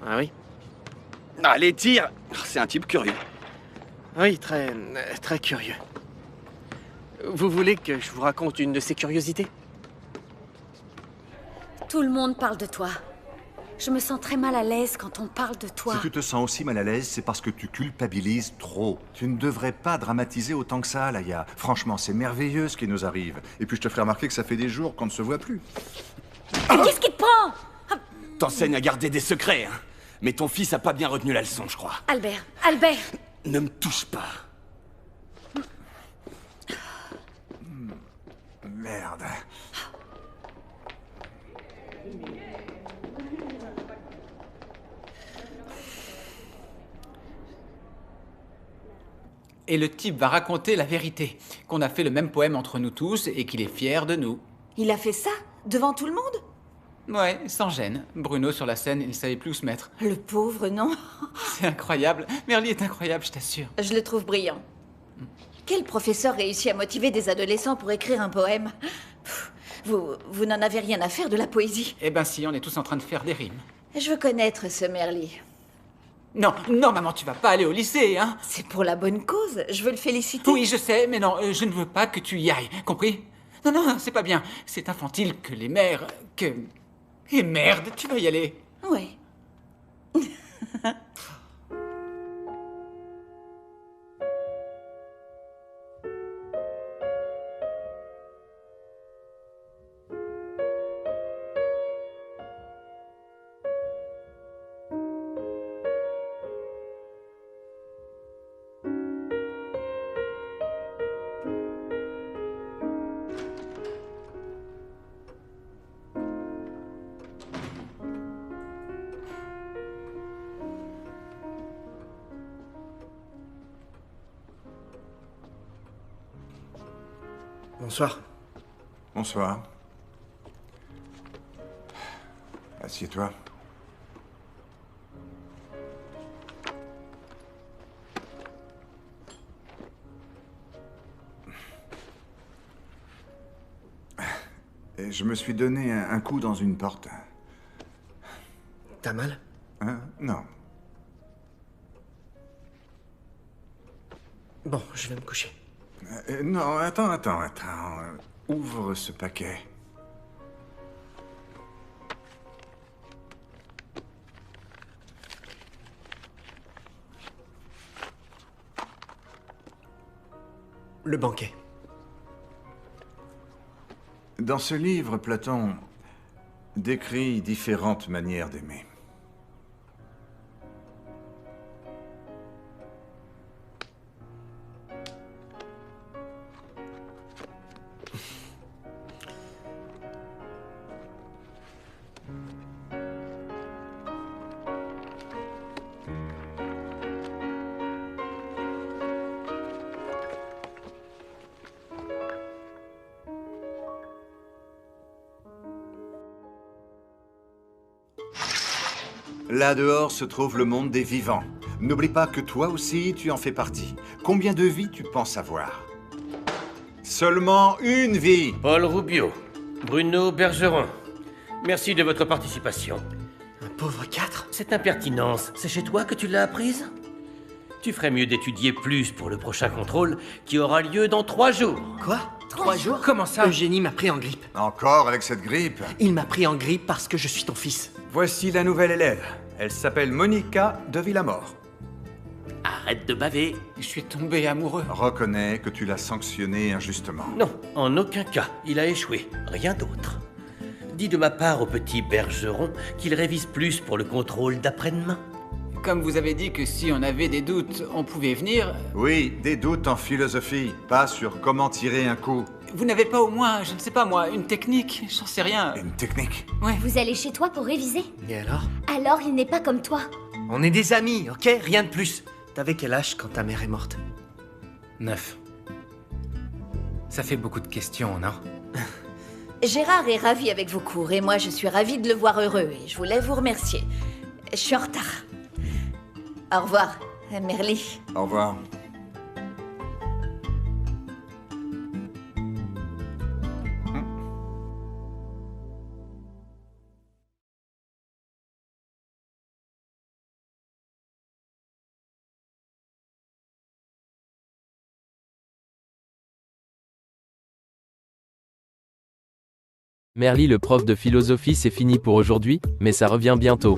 [SPEAKER 3] Ah oui?
[SPEAKER 17] Allez, tire! C'est un type curieux.
[SPEAKER 3] Oui, très curieux. Vous voulez que je vous raconte une de ces curiosités?
[SPEAKER 14] Tout le monde parle de toi.
[SPEAKER 7] Je me sens très mal à l'aise quand on parle de toi.
[SPEAKER 4] Si tu te sens aussi mal à l'aise, c'est parce que tu culpabilises trop. Tu ne devrais pas dramatiser autant que ça, Laïa. Franchement, c'est merveilleux ce qui nous arrive. Et puis je te ferai remarquer que ça fait des jours qu'on ne se voit plus.
[SPEAKER 7] Qu'est-ce qui te prend?
[SPEAKER 17] T'enseignes à garder des secrets, hein. Mais ton fils a pas bien retenu la leçon, je crois.
[SPEAKER 7] Albert, Albert!
[SPEAKER 17] Ne me touche pas.
[SPEAKER 4] Merde.
[SPEAKER 12] Et le type va raconter la vérité, qu'on a fait le même poème entre nous tous et qu'il est fier de nous.
[SPEAKER 14] Il a fait ça? Devant tout le monde?
[SPEAKER 12] Ouais, sans gêne. Bruno sur la scène, il savait plus où se mettre.
[SPEAKER 14] Le pauvre, non?
[SPEAKER 12] C'est incroyable. Merly est incroyable, je t'assure.
[SPEAKER 14] Je le trouve brillant. Quel professeur réussit à motiver des adolescents pour écrire un poème? Pff, vous n'en avez rien à faire de la poésie.
[SPEAKER 12] Eh ben si, on est tous en train de faire des rimes.
[SPEAKER 14] Je veux connaître ce Merly.
[SPEAKER 12] Non, non, maman, tu vas pas aller au lycée, hein?
[SPEAKER 14] C'est pour la bonne cause. Je veux le féliciter.
[SPEAKER 12] Oui, je sais, mais non, je ne veux pas que tu y ailles. Compris? Non, non, c'est pas bien. C'est infantile que les mères... Et merde, tu vas y aller.
[SPEAKER 14] Oui.
[SPEAKER 3] Bonsoir.
[SPEAKER 4] Bonsoir. Assieds-toi. Et je me suis donné un coup dans une porte.
[SPEAKER 3] T'as mal?
[SPEAKER 4] Hein? Non.
[SPEAKER 3] Bon, je vais me coucher.
[SPEAKER 4] Non, attends. Ouvre ce paquet.
[SPEAKER 3] Le banquet.
[SPEAKER 4] Dans ce livre, Platon décrit différentes manières d'aimer. Là dehors se trouve le monde des vivants. N'oublie pas que toi aussi, tu en fais partie. Combien de vies tu penses avoir? Seulement une vie.
[SPEAKER 16] Paul Rubio, Bruno Bergeron, merci de votre participation.
[SPEAKER 3] Un pauvre 4?
[SPEAKER 16] Cette impertinence, c'est chez toi que tu l'as apprise? Tu ferais mieux d'étudier plus pour le prochain contrôle qui aura lieu dans 3 jours.
[SPEAKER 3] Quoi? 3 jours?
[SPEAKER 16] Comment ça?
[SPEAKER 3] Eugénie m'a pris en grippe.
[SPEAKER 4] Encore avec cette grippe?
[SPEAKER 3] Il m'a pris en grippe parce que je suis ton fils.
[SPEAKER 9] Voici la nouvelle élève. Elle s'appelle Monica de Villamort.
[SPEAKER 5] Arrête de baver.
[SPEAKER 12] Je suis tombé amoureux.
[SPEAKER 4] Reconnais que tu l'as sanctionné injustement.
[SPEAKER 16] Non, en aucun cas. Il a échoué. Rien d'autre. Dis de ma part au petit Bergeron qu'il révise plus pour le contrôle d'après-demain.
[SPEAKER 12] Comme vous avez dit que si on avait des doutes, on pouvait venir...
[SPEAKER 4] Oui, des doutes en philosophie, pas sur comment tirer un coup.
[SPEAKER 12] Vous n'avez pas au moins, je ne sais pas moi, une technique? J'en sais rien.
[SPEAKER 4] Une technique?
[SPEAKER 12] Ouais.
[SPEAKER 6] Vous allez chez toi pour réviser?
[SPEAKER 3] Et alors?
[SPEAKER 6] Alors il n'est pas comme toi.
[SPEAKER 3] On est des amis, ok? Rien de plus. T'avais quel âge quand ta mère est morte?
[SPEAKER 10] 9. Ça fait beaucoup de questions, non?
[SPEAKER 14] Gérard est ravi avec vos cours et moi je suis ravie de le voir heureux et je voulais vous remercier. Je suis en retard. Au revoir, Merly.
[SPEAKER 4] Au revoir.
[SPEAKER 1] Merly le prof de philosophie, c'est fini pour aujourd'hui, mais ça revient bientôt.